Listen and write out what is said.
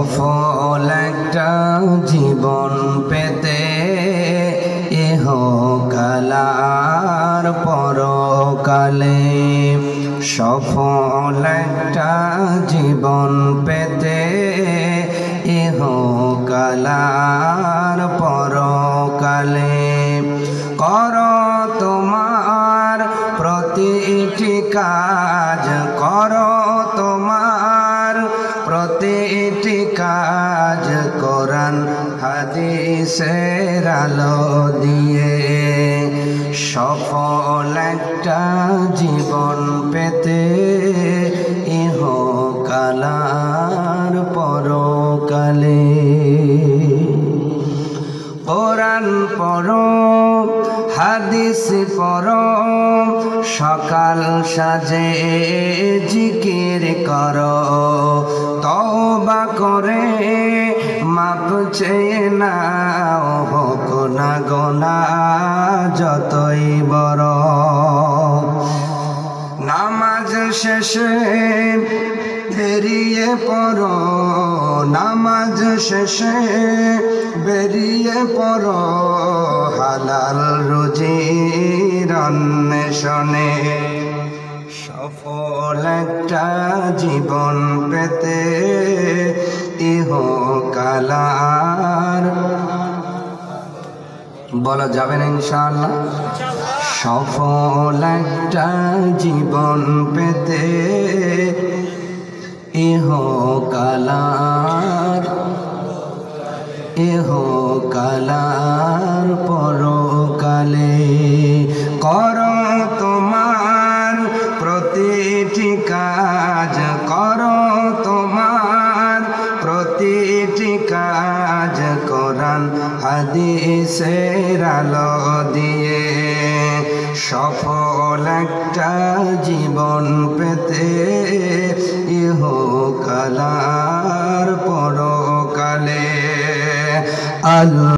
সফল একটা জীবন পেতে ইহকাল আর পরকালে, সফল একটা জীবন পেতে ইহকাল আর পরকালে। করো তোমার প্রতিটি কাজ, করো তোমার প্রতিটি কাজ কোরআন হাদিসের আলো দিয়ে। সফল একটা জীবন পেতে ইহকাল আর পরকালে। কোরআন পড়ো, হাদিস পড়ো, সকাল সাজে জিকির করো, তওবা করে মাপ চেয়ে নাও, হোক না গুনাহ যতই বড়। নামাজ শেষে বেরিয়ে পড়ো, নামাজ শেষে বেরিয়ে পড়ো, হালাল রুজির অন্বেষণে। সফল একটা জীবন পেতে ইহকাল আর, বলা যাবে না ইনশাআল্লাহ? সফল একটা জীবন পেতে ইহকাল আর, ইহকাল আর পরকালে। করো তোমার প্রতিটি কাজ, করো তোমার প্রতিটি কাজ কোরআন হাদিসের আলো দিয়ে। সফল একটা জীবন পেতে ইহকাল আর পরকালে। আল্লাহ